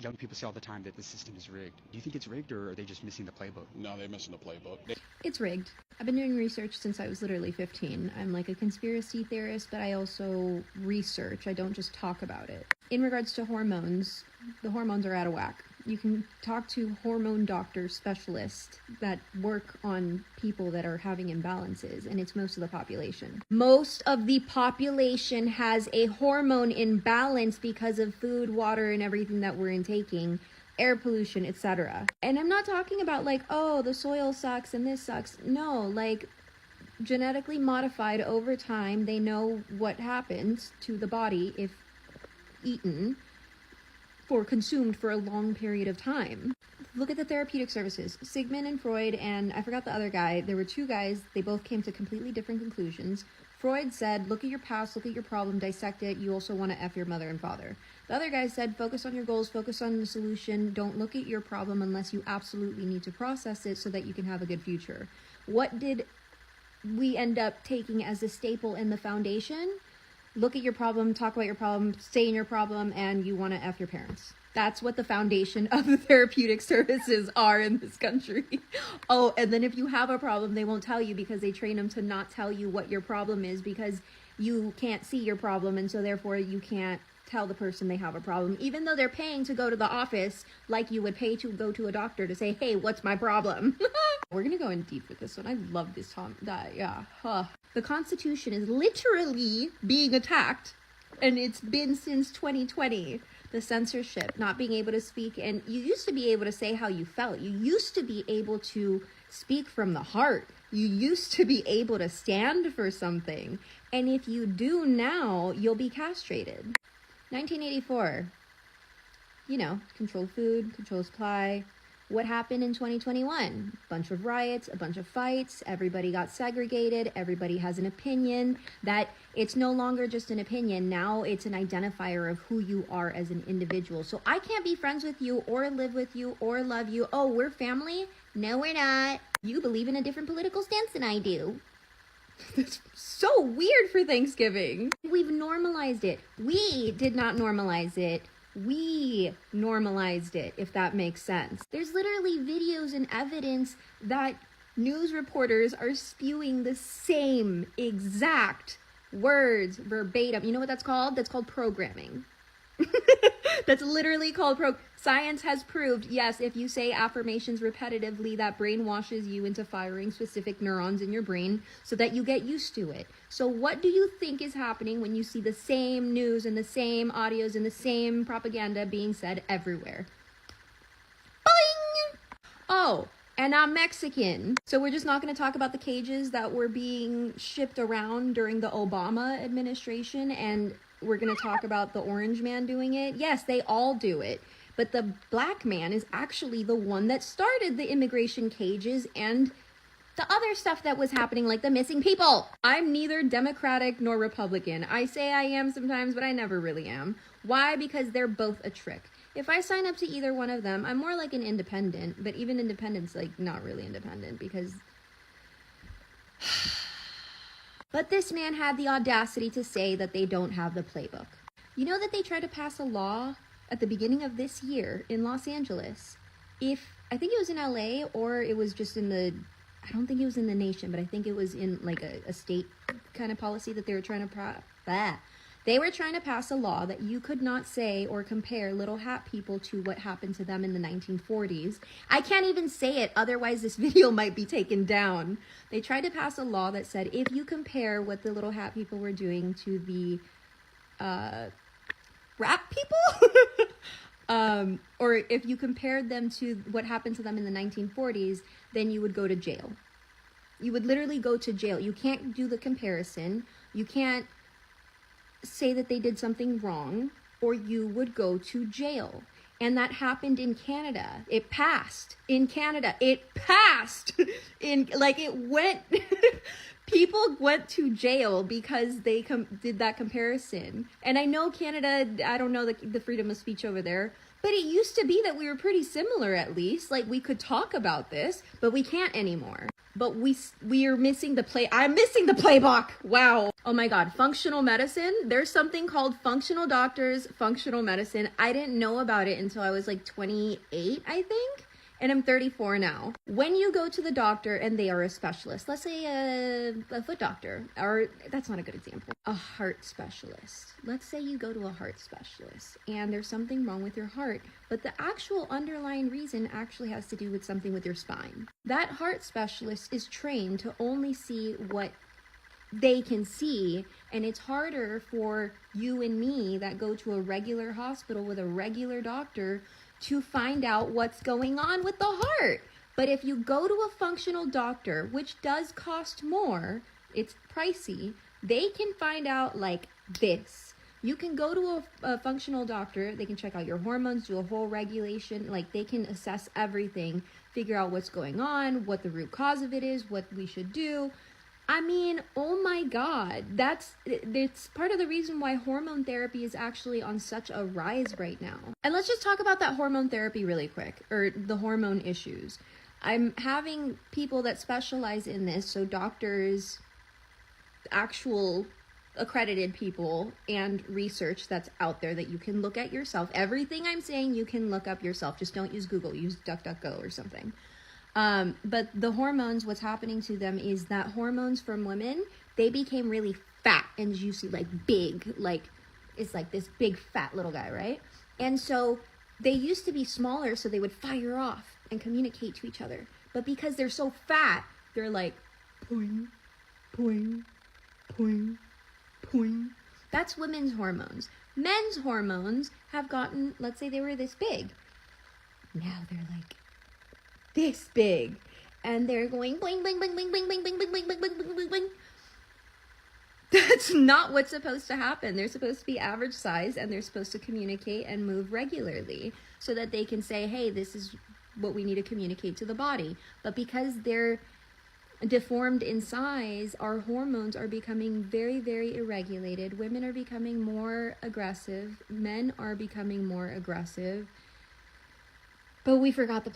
Young people say all the time that the system is rigged. Do you think it's rigged, or are they just missing the playbook? No, they're missing the playbook. It's rigged. I've been doing research since I was literally 15. I'm like a conspiracy theorist, but I also research. I don't just talk about it. In regards to hormones, the hormones are out of whack. You can talk to hormone doctors, specialists that work on people that are having imbalances, and it's most of the population. Most of the population has a hormone imbalance because of food, water, and everything that we're intaking, air pollution, etc. And I'm not talking about like, oh, the soil sucks and this sucks. No, like genetically modified over time, they know what happens to the body if eaten or consumed for a long period of time. Look at the therapeutic services. Sigmund and Freud, and I forgot the other guy. There were two guys. They both came to completely different conclusions. Freud said, look at your past, look at your problem, dissect it. You also want to F your mother and father. The other guy said, focus on your goals, focus on the solution. Don't look at your problem unless you absolutely need to process it so that you can have a good future. What did we end up taking as a staple in the foundation? Look at your problem, talk about your problem, stay in your problem, and you want to F your parents. That's what the foundation of the therapeutic services are in this country. Oh, and then if you have a problem, they won't tell you because they train them to not tell you what your problem is because you can't see your problem, and so therefore you can't tell the person they have a problem, even though they're paying to go to the office like you would pay to go to a doctor to say, hey, what's my problem? We're gonna go in deep with this one. I love this The Constitution is literally being attacked, and it's been since 2020. The censorship, not being able to speak, and you used to be able to say how you felt. You used to be able to speak from the heart. You used to be able to stand for something. And if you do now, you'll be castrated. 1984, control food, control supply. What happened in 2021? A bunch of riots, a bunch of fights, everybody got segregated, everybody has an opinion, that it's no longer just an opinion, now it's an identifier of who you are as an individual. So I can't be friends with you or live with you or love you. Oh, we're family? No, we're not. You believe in a different political stance than I do. That's so weird for Thanksgiving. We've normalized it. We did not normalize it. We normalized it, if that makes sense. There's literally videos and evidence that news reporters are spewing the same exact words verbatim. You know what that's called? That's called programming. That's literally called Science has proved, yes, if you say affirmations repetitively, that brainwashes you into firing specific neurons in your brain so that you get used to it. So what do you think is happening when you see the same news and the same audios and the same propaganda being said everywhere? Boing! Oh, and I'm Mexican. So we're just not going to talk about the cages that were being shipped around during the Obama administration, and we're going to talk about the orange man doing it. Yes, they all do it. But the black man is actually the one that started the immigration cages and the other stuff that was happening, like the missing people. I'm neither Democratic nor Republican. I say I am sometimes, but I never really am. Why? Because they're both a trick. If I sign up to either one of them, I'm more like an independent, but even independent's like not really independent because... But this man had the audacity to say that they don't have the playbook. You know that they tried to pass a law at the beginning of this year in Los Angeles. I think it was in LA, or it was just I don't think it was in the nation, but I think it was in like a state kind of policy that they were trying to They were trying to pass a law that you could not say or compare little hat people to what happened to them in the 1940s. I can't even say it, otherwise this video might be taken down. They tried to pass a law that said if you compare what the little hat people were doing to the rap people, or if you compared them to what happened to them in the 1940s, then you would go to jail. You would literally go to jail. You can't do the comparison. You can't say that they did something wrong, or you would go to jail. And that happened in Canada. It passed in Canada. It passed people went to jail because they did that comparison. And I know Canada, I don't know the freedom of speech over there, But it used to be that we were pretty similar, at least. Like, we could talk about this, but we can't anymore. But we are missing I'm missing the playbook. Wow. Oh my God. Functional medicine. There's something called functional doctors, functional medicine. I didn't know about it until I was like 28, I think. And I'm 34 now. When you go to the doctor and they are a specialist, let's say a foot doctor, or that's not a good example, a heart specialist. Let's say you go to a heart specialist and there's something wrong with your heart, but the actual underlying reason actually has to do with something with your spine. That heart specialist is trained to only see what they can see, and it's harder for you and me that go to a regular hospital with a regular doctor to find out what's going on with the heart. But if you go to a functional doctor, which does cost more, it's pricey, they can find out like this. You can go to a functional doctor, they can check out your hormones, do a whole regulation, like they can assess everything, figure out what's going on, what the root cause of it is, what we should do. I mean, oh my God, it's part of the reason why hormone therapy is actually on such a rise right now. And let's just talk about that hormone therapy really quick, or the hormone issues. I'm having people that specialize in this, so doctors, actual accredited people, and research that's out there that you can look at yourself. Everything I'm saying you can look up yourself. Just don't use Google, use DuckDuckGo or something. But the hormones, what's happening to them is that hormones from women, they became really fat and juicy, like big, like it's like this big fat little guy, right? And so they used to be smaller so they would fire off and communicate to each other. But because they're so fat, they're like, poing, poing, poing, poing. That's women's hormones. Men's hormones have gotten, let's say they were this big. Now they're like this big, and they're going boing, boing, boing, boing, boing, boing, boing, boing, boing, boing, boing, boing, boing. That's not what's supposed to happen. They're supposed to be average size, and they're supposed to communicate and move regularly so that they can say, hey, this is what we need to communicate to the body. But because they're deformed in size, our hormones are becoming very, very irregulated. Women are becoming more aggressive. Men are becoming more aggressive. But we forgot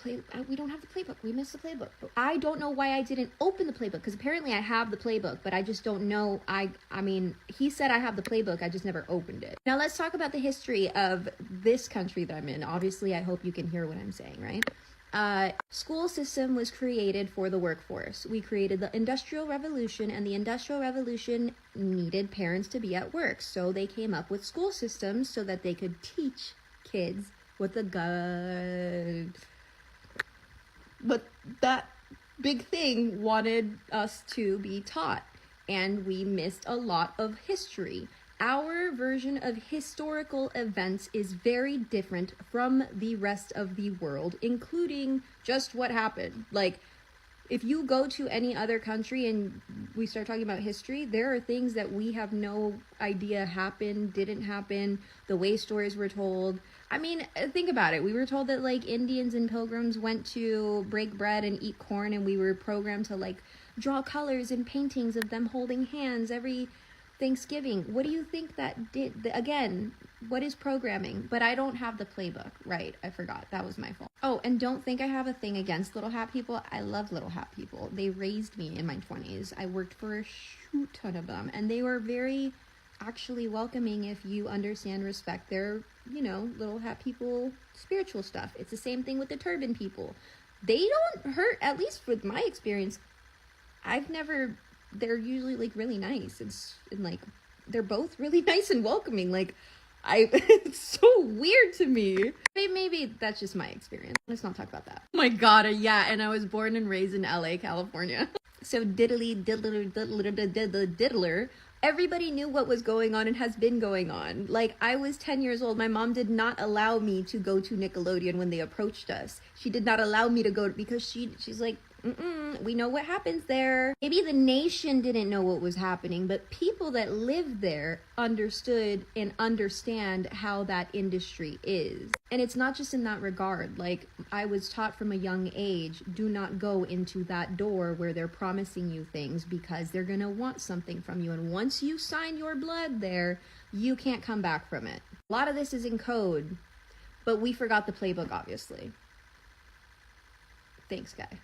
we don't have the playbook. We missed the playbook. I don't know why I didn't open the playbook, because apparently I have the playbook, but I just don't know. I mean, he said I have the playbook. I just never opened it. Now let's talk about the history of this country that I'm in. Obviously, I hope you can hear what I'm saying, right? School system was created for the workforce. We created the Industrial Revolution, and the Industrial Revolution needed parents to be at work. So they came up with school systems so that they could teach kids what that big thing wanted us to be taught, and we missed a lot of history. Our version of historical events is very different from the rest of the world, including just what happened. Like, if you go to any other country and we start talking about history, there are things that we have no idea happened, didn't happen, the way stories were told. I mean, think about it. We were told that, like, Indians and pilgrims went to break bread and eat corn, and we were programmed to, like, draw colors and paintings of them holding hands every Thanksgiving. What do you think that did? Again, what is programming? But I don't have the playbook, right? I forgot. That was my fault. Oh, and don't think I have a thing against little hat people. I love little hat people. They raised me in my 20s. I worked for a shoot ton of them, and they were very actually welcoming if you understand, respect their, little hat people spiritual stuff. It's the same thing with the turban people. They don't hurt, at least with my experience. They're usually, like, really nice. And like, they're both really nice and welcoming. Like, it's so weird to me. Maybe that's just my experience. Let's not talk about that. Oh my God, yeah, and I was born and raised in LA, California. So diddler, everybody knew what was going on and has been going on. Like, I was 10 years old. My mom did not allow me to go to Nickelodeon when they approached us. She did not allow me to go because she's like, we know what happens there. Maybe the nation didn't know what was happening, but people that lived there understood and understand how that industry is. And it's not just in that regard. Like, I was taught from a young age, do not go into that door where they're promising you things, because they're gonna want something from you. And once you sign your blood there, you can't come back from it. A lot of this is in code. But we forgot the playbook, obviously. Thanks, guy.